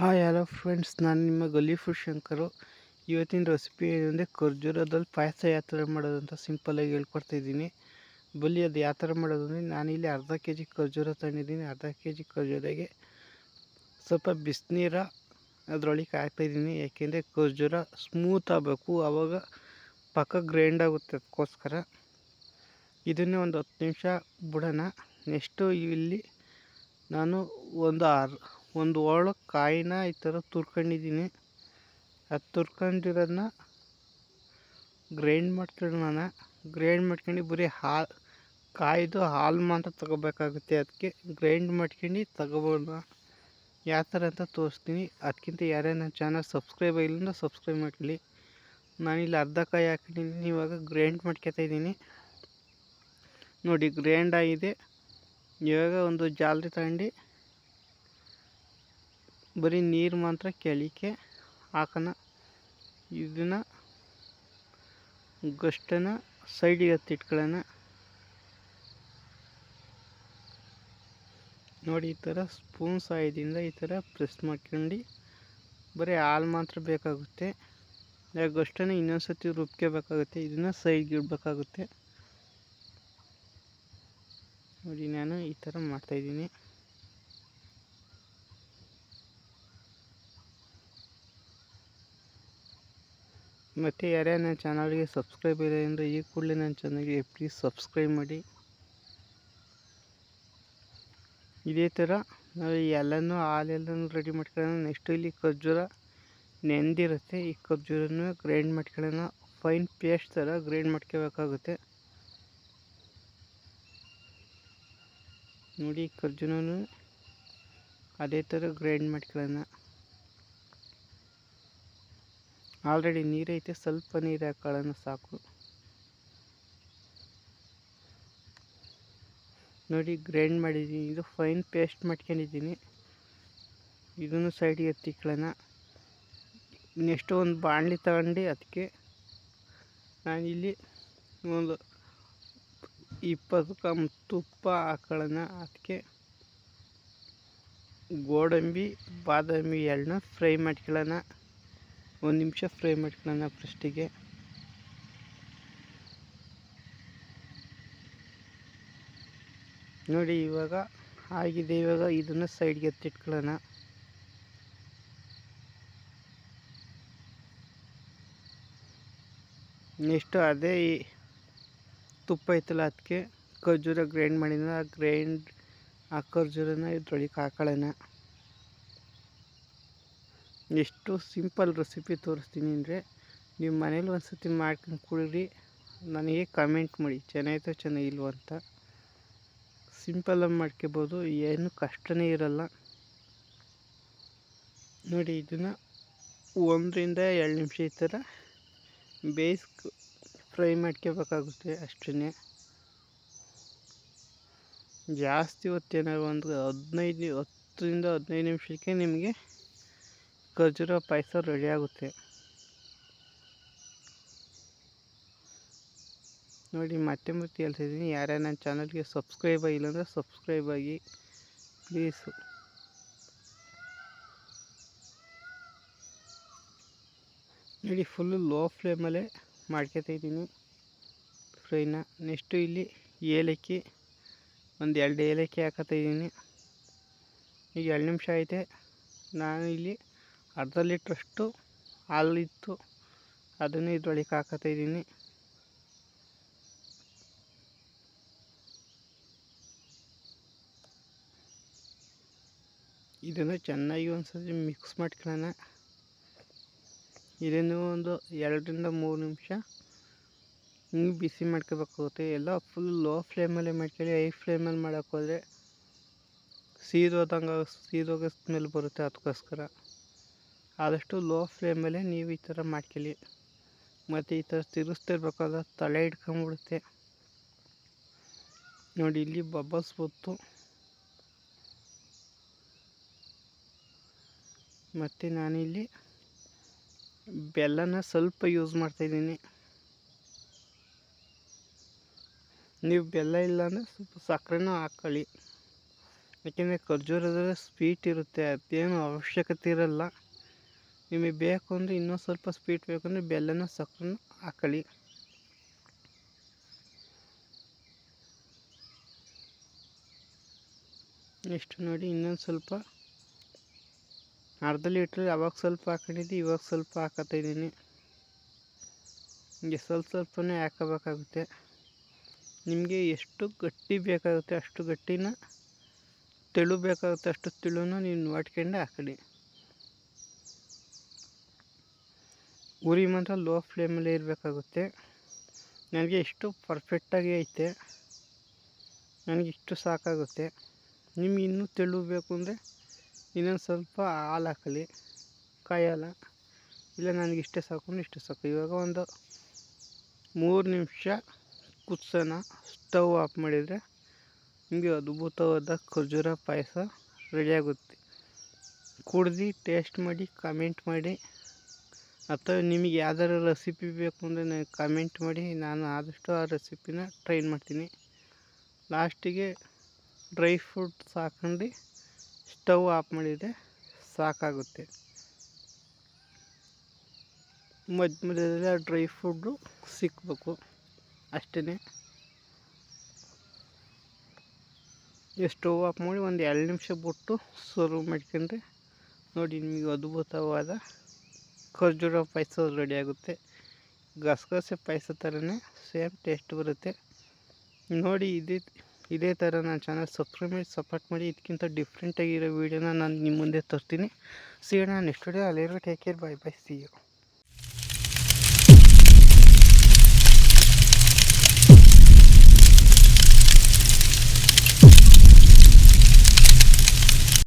Hi hello friends, ನಾನು ನಿಮ್ಮ ಗಲೀಫು ಶಂಕರು. ಇವತ್ತಿನ ರೆಸಿಪಿ ಏನಂದರೆ ಖರ್ಜೂರದಲ್ಲಿ ಪಾಯಸ ಯಾವ ಥರ ಮಾಡೋದು ಅಂತ ಸಿಂಪಲ್ಲಾಗಿ ಹೇಳ್ಕೊಡ್ತಾಯಿದ್ದೀನಿ. ಬನ್ನಿ ಅದು ಯಾವ ಥರ ಮಾಡೋದು ಅಂದರೆ, ನಾನಿಲ್ಲಿ ಅರ್ಧ ಕೆ ಜಿ ಖರ್ಜೂರ ತಗೊಂಡಿದ್ದೀನಿ. ಅರ್ಧ ಕೆ ಜಿ ಖರ್ಜೂರಗೆ ಸ್ವಲ್ಪ ಬಿಸಿನೀರ ಅದರೊಳಗೆ ಹಾಕ್ತಾಯಿದ್ದೀನಿ. ಯಾಕೆಂದರೆ ಖರ್ಜೂರ ಸ್ಮೂತ್ ಆಗಬೇಕು, ಆವಾಗ ಪಕ್ಕ ಗ್ರೈಂಡ್ ಆಗುತ್ತೆ. ಅದಕ್ಕೋಸ್ಕರ ಇದನ್ನೇ ಒಂದು 10 ನಿಮಿಷ ಬಿಡೋಣ. ನೆಕ್ಸ್ಟು ಇಲ್ಲಿ ನಾನು ಒಂದು ಓಳು ಕಾಯಿನ ಈ ಥರ ತುರ್ಕೊಂಡಿದ್ದೀನಿ. ಅದು ತುರ್ಕೊಂಡಿರೋದನ್ನ ಗ್ರೈಂಡ್ ಮಾಡ್ಕೊಳ್ಳೋಣ. ಗ್ರೈಂಡ್ ಮಾಡ್ಕೊಂಡು ಬರೀ ಕಾಯ್ದು ಹಾಲು ಮಾತ್ರ ತಗೋಬೇಕಾಗುತ್ತೆ. ಅದಕ್ಕೆ ಗ್ರೈಂಡ್ ಮಾಡ್ಕೊಂಡು ತಗೋಬೋಣ. ಯಾವ ಥರ ಅಂತ ತೋರಿಸ್ತೀನಿ. ಅದಕ್ಕಿಂತ ಯಾರೇ ನನ್ನ ಚಾನಲ್ ಸಬ್ಸ್ಕ್ರೈಬ್ ಆಗಿಲ್ಲ ಸಬ್ಸ್ಕ್ರೈಬ್ ಮಾಡ್ಕೊಳ್ಳಿ. ನಾನಿಲ್ಲಿ ಅರ್ಧ ಕಾಯಿ ಹಾಕೊಂಡಿದ್ದೀನಿ. ಇವಾಗ ಗ್ರೈಂಡ್ ಮಾಡ್ಕೊತಾ ಇದ್ದೀನಿ. ನೋಡಿ, ಗ್ರೈಂಡ್ ಆಗಿದೆ. ಇವಾಗ ಒಂದು ಜಾಲರಿ ತಗೊಂಡು ಬರೀ ನೀರು ಮಾತ್ರ ಕೆಳಕ್ಕೆ ಹಾಕೋಣ. ಇದನ್ನು ಗಷ್ಟನ್ನು ಸೈಡಿಗೆ ಎತ್ತಿಟ್ಕೊಳ್ಳೋಣ. ನೋಡಿ, ಈ ಥರ ಸ್ಪೂನ್ ಸಹಾಯದಿಂದ ಈ ಥರ ಪ್ರೆಸ್ ಮಾಡ್ಕೊಂಡು ಬರೀ ಹಾಲು ಮಾತ್ರ ಬೇಕಾಗುತ್ತೆ. ಗಷ್ಟನ್ನು ಇನ್ನೊಂದು ಸತಿ ರುಬ್ಕೋಬೇಕಾಗುತ್ತೆ. ಇದನ್ನು ಸೈಡ್ಗೆ ಇಡಬೇಕಾಗುತ್ತೆ. ನೋಡಿ, ನಾನು ಈ ಥರ ಮಾಡ್ತಾಯಿದ್ದೀನಿ. ಮತ್ತು ಯಾರೇ ನನ್ನ ಚಾನಲ್ಗೆ ಸಬ್ಸ್ಕ್ರೈಬ್ ಇಲ್ಲ ಅಂದರೆ ಈ ಕೂಡಲೇ ನನ್ನ ಚಾನಲ್ಗೆ ಪ್ಲೀಸ್ ಸಬ್ಸ್ಕ್ರೈಬ್ ಮಾಡಿ. ಇದೇ ಥರ ನಾವು ಎಲ್ಲನೂ ಹಾಲೆಲ್ಲನೂ ರೆಡಿ ಮಾಡ್ಕೊಳ್ಳೋಣ. ನೆಕ್ಸ್ಟು ಇಲ್ಲಿ ಖರ್ಜೂರ ನೆಂದಿರುತ್ತೆ. ಈ ಖರ್ಜೂರನ್ನು ಗ್ರೈಂಡ್ ಮಾಡ್ಕೊಳ್ಳೋಣ. ಫೈನ್ ಪೇಸ್ಟ್ ಥರ ಗ್ರೈಂಡ್ ಮಾಡ್ಕೋಬೇಕಾಗುತ್ತೆ. ನೋಡಿ, ಖರ್ಜೂರನೂ ಅದೇ ಥರ ಗ್ರೈಂಡ್ ಮಾಡ್ಕೊಳ್ಳೋಣ. ಆಲ್ರೆಡಿ ನೀರೈತೆ, ಸ್ವಲ್ಪ ನೀರು ಹಾಕೊಳ್ಳೋಣ ಸಾಕು. ನೋಡಿ, ಗ್ರೈಂಡ್ ಮಾಡಿದ್ದೀನಿ. ಇದು ಫೈನ್ ಪೇಸ್ಟ್ ಮಾಡ್ಕೊಂಡಿದ್ದೀನಿ. ಇದನ್ನು ಸೈಡಿಗೆ ಎತ್ತಿಕೊಳ್ಳೋಣ. ನೆಕ್ಸ್ಟು ಒಂದು ಬಾಣಲಿ ತಗೊಂಡು ಅದಕ್ಕೆ ನಾನಿಲ್ಲಿ ಒಂದು 20 ಗ್ರಾಮ್ ತುಪ್ಪ ಹಾಕೊಳ್ಳೋಣ. ಅದಕ್ಕೆ ಗೋಡಂಬಿ ಬಾದಾಮಿ ಎರಡನ್ನ ಫ್ರೈ ಮಾಡ್ಕೊಳ್ಳೋಣ. 1 ನಿಮಿಷ ಫ್ರೈ ಮಾಡ್ಕೊಳ್ಳೋಣ ಫಸ್ಟಿಗೆ. ನೋಡಿ, ಇವಾಗ ಆಗಿದೆ. ಇವಾಗ ಇದನ್ನು ಸೈಡ್ಗೆ ಎತ್ತಿಟ್ಕೊಳ್ಳೋಣ. ನೆಕ್ಸ್ಟು ಅದೇ ತುಪ್ಪ ಐತಲ್ಲ, ಅದಕ್ಕೆ ಖರ್ಜೂರ ಗ್ರೈಂಡ್ ಮಾಡಿದ ಆ ಖರ್ಜೂರನ ಇದ್ರೊಳಗೆ ಹಾಕೊಳ್ಳೋಣ. ಎಷ್ಟು ಸಿಂಪಲ್ ರೆಸಿಪಿ ತೋರಿಸ್ತೀನಿ ಅಂದರೆ, ನೀವು ಮನೇಲಿ ಒಂದು ಸತಿ ಮಾಡ್ಕೊಂಡು ಕುಡಿರಿ. ನನಗೆ ಕಮೆಂಟ್ ಮಾಡಿ ಚೆನ್ನಾಗಿತ್ತೋ ಚೆನ್ನಾಗಿಲ್ವೋ ಅಂತ. ಸಿಂಪಲಾಗಿ ಮಾಡ್ಕೋಬೋದು, ಏನು ಕಷ್ಟನೇ ಇರಲ್ಲ. ನೋಡಿ, ಇದನ್ನು 1 ರಿಂದ 2 ನಿಮಿಷ ಈ ಥರ ಫ್ರೈ ಮಾಡ್ಕೋಬೇಕಾಗುತ್ತೆ. ಅಷ್ಟೇ, ಜಾಸ್ತಿ ಹೊತ್ತೇನಾದ್ರು ಒಂದು 10 ರಿಂದ 15 ನಿಮಿಷಕ್ಕೆ ನಿಮಗೆ ಖರ್ಜೂರ ಪಾಯಸ ರೆಡಿ ಆಗುತ್ತೆ. ನೋಡಿ, ಮತ್ತೆ ಹೇಳ್ತಾಯಿದ್ದೀನಿ, ಯಾರ್ಯಾರು ನನ್ನ ಚಾನಲ್ಗೆ ಸಬ್ಸ್ಕ್ರೈಬ್ ಆಗಿಲ್ಲ ಅಂದರೆ ಸಬ್ಸ್ಕ್ರೈಬ್ ಆಗಿ ಪ್ಲೀಸು. ನೋಡಿ, ಫುಲ್ಲು ಲೋ ಫ್ಲೇಮಲ್ಲೇ ಮಾಡ್ಕೊತಾಯಿದ್ದೀನಿ ಫ್ರೈನ. ನೆಕ್ಸ್ಟು ಇಲ್ಲಿ ಏಲಕ್ಕಿ ಒಂದು 2 ಏಲಕ್ಕಿ ಹಾಕತಾಯಿದ್ದೀನಿ. ಈಗ 2 ನಿಮಿಷ ಐತೆ. ನಾನು ಇಲ್ಲಿ ಅರ್ಧ ಲೀಟ್ರಷ್ಟು ಹಾಲಿತ್ತು, ಅದನ್ನು ಇದ್ರೊಳಗೆ ಹಾಕತಾಯಿದ್ದೀನಿ. ಇದನ್ನು ಚೆನ್ನಾಗಿ ಒಂದ್ಸತಿ ಮಿಕ್ಸ್ ಮಾಡ್ಕೊಳ್ಳೋಣ. ಇದನ್ನು ಒಂದು 2 ರಿಂದ 3 ನಿಮಿಷ ಹಿಂಗೆ ಬಿಸಿ ಮಾಡ್ಕೋಬೇಕಾಗುತ್ತೆ. ಎಲ್ಲ ಫುಲ್ ಲೋ ಫ್ಲೇಮಲ್ಲೇ ಮಾಡ್ಕೊಳ್ಳಿ. ಹೈ ಫ್ಲೇಮಲ್ಲಿ ಮಾಡೋಕ್ಕೋದ್ರೆ ಸೀದೋಗೋ ಸ್ಮೆಲ್ ಬರುತ್ತೆ. ಅದಕ್ಕೋಸ್ಕರ ಆದಷ್ಟು ಲೋ ಫ್ಲೇಮಲ್ಲೇ ನೀವು ಈ ಥರ ಮಾಡ್ಕೊಳ್ಳಿ. ಮತ್ತು ಈ ಥರ ತಿರುಗಿಸ್ತಿರ್ಬೇಕಾದ್ರೆ ತಲೆ ಹಿಡ್ಕೊಂಬಿಡುತ್ತೆ. ನೋಡಿ, ಇಲ್ಲಿ ಬಬಲ್ಸ್ ಬಂತು. ಮತ್ತು ನಾನಿಲ್ಲಿ ಬೆಲ್ಲನ ಸ್ವಲ್ಪ ಯೂಸ್ ಮಾಡ್ತಾಯಿದ್ದೀನಿ. ನೀವು ಬೆಲ್ಲ ಇಲ್ಲ ಅಂದರೆ ಸ್ವಲ್ಪ ಸಕ್ಕರೆನೂ ಹಾಕ್ಕೊಳ್ಳಿ. ಯಾಕೆಂದರೆ ಖರ್ಜೂರದಲ್ಲಿ ಸ್ವೀಟ್ ಇರುತ್ತೆ, ಅದೇನು ಅವಶ್ಯಕತೆ ಇರಲ್ಲ. ನಿಮಗೆ ಬೇಕು ಅಂದರೆ ಇನ್ನೂ ಸ್ವಲ್ಪ ಸ್ವೀಟ್ ಬೇಕಂದರೆ ಬೆಲ್ಲನ ಸಕ್ಕರೆನ ಹಾಕೊಳ್ಳಿ. ನೆಕ್ಸ್ಟ್ ನೋಡಿ, ಇನ್ನೊಂದು ಸ್ವಲ್ಪ ಅರ್ಧ ಲೀಟ್ರ್ ಅವಾಗ ಸ್ವಲ್ಪ ಹಾಕೊಂಡಿದ್ದೆ, ಇವಾಗ ಸ್ವಲ್ಪ ಹಾಕತ್ತಾಯಿದ್ದೀನಿ. ಹಿಂಗೆ ಸ್ವಲ್ಪನೇ ಹಾಕೋಬೇಕಾಗುತ್ತೆ. ನಿಮಗೆ ಎಷ್ಟು ಗಟ್ಟಿ ಬೇಕಾಗುತ್ತೆ ಅಷ್ಟು ಗಟ್ಟಿನ, ತೆಳು ಬೇಕಾಗುತ್ತೆ ಅಷ್ಟು ತೆಳುನ ನೀವು ನೋಡ್ಕೊಂಡು ಹಾಕೊಳ್ಳಿ. ಉರಿ ಮಾತ್ರ ಲೋ ಫ್ಲೇಮಲ್ಲಿ ಇರಬೇಕಾಗುತ್ತೆ. ನನಗೆ ಇಷ್ಟು ಪರ್ಫೆಕ್ಟಾಗಿ ಐತೆ, ನನಗಿಷ್ಟು ಸಾಕಾಗುತ್ತೆ. ನಿಮ್ಗೆ ಇನ್ನೂ ತೆಳು ಬೇಕು ಅಂದರೆ ಇನ್ನೊಂದು ಸ್ವಲ್ಪ ಹಾಲು ಹಾಕೊಳ್ಳಿ, ಕಾಯಿ ಹಾಲು. ಇಲ್ಲ ನನಗಿಷ್ಟೇ ಸಾಕು ಇಷ್ಟೇ ಸಾಕು. ಇವಾಗ ಒಂದು 3 ನಿಮಿಷ ಕುದಿಸೋಣ. ಸ್ಟವ್ ಆಫ್ ಮಾಡಿದರೆ ನಿಮಗೆ ಅದ್ಭುತವಾದ ಖರ್ಜೂರ ಪಾಯಸ ರೆಡಿಯಾಗುತ್ತೆ. ಕುಡ್ದು ಟೇಸ್ಟ್ ಮಾಡಿ ಕಮೆಂಟ್ ಮಾಡಿ. ಅಥವಾ ನಿಮಗೆ ಯಾವ್ದಾದ್ರು ರೆಸಿಪಿ ಬೇಕು ಅಂದರೆ ನನಗೆ ಕಮೆಂಟ್ ಮಾಡಿ, ನಾನು ಆದಷ್ಟು ಆ ರೆಸಿಪಿನ ಟ್ರೈ ಮಾಡ್ತೀನಿ. ಲಾಸ್ಟಿಗೆ ಡ್ರೈ ಫ್ರೂಟ್ಸ್ ಹಾಕೊಂಡು ಸ್ಟವ್ ಆಫ್ ಮಾಡಿದರೆ ಸಾಕಾಗುತ್ತೆ. ಮಧ್ಯ ಮಧ್ಯದಲ್ಲಿ ಆ ಡ್ರೈ ಫ್ರೂಟು ಸಿಕ್ಕಬೇಕು, ಅಷ್ಟೇ. ಸ್ಟವ್ ಆಫ್ ಮಾಡಿ ಒಂದು 2 ನಿಮಿಷ ಬಿಟ್ಟು ಸರ್ವ್ ಮಾಡ್ಕೊಂಡ್ರೆ ನೋಡಿ, ನಿಮಗೆ ಅದ್ಭುತವಾದ ಖರ್ಜೂರ ಪಾಯಸ ರೆಡಿಯಾಗುತ್ತೆ. ಗಸಗಸೆ ಪಾಯಸ ಥರನೇ ಸೇಮ್ ಟೇಸ್ಟ್ ಬರುತ್ತೆ. ನೋಡಿ, ಇದೇ ಥರ ನನ್ನ ಚಾನಲ್ ಸಬ್ಸ್ಕ್ರೈಬ್ ಮಾಡಿ ಸಪೋರ್ಟ್ ಮಾಡಿ. ಇದಕ್ಕಿಂತ ಡಿಫ್ರೆಂಟಾಗಿರೋ ವೀಡಿಯೋನ ನಾನು ನಿಮ್ಮ ಮುಂದೆ ತರ್ತೀನಿ. ಸಿಗೋಣ ನೆಕ್ಸ್ಟ್ ವಿಡಿಯೋ. ಅಲ್ಲಿರೋ take care, bye bye, see you.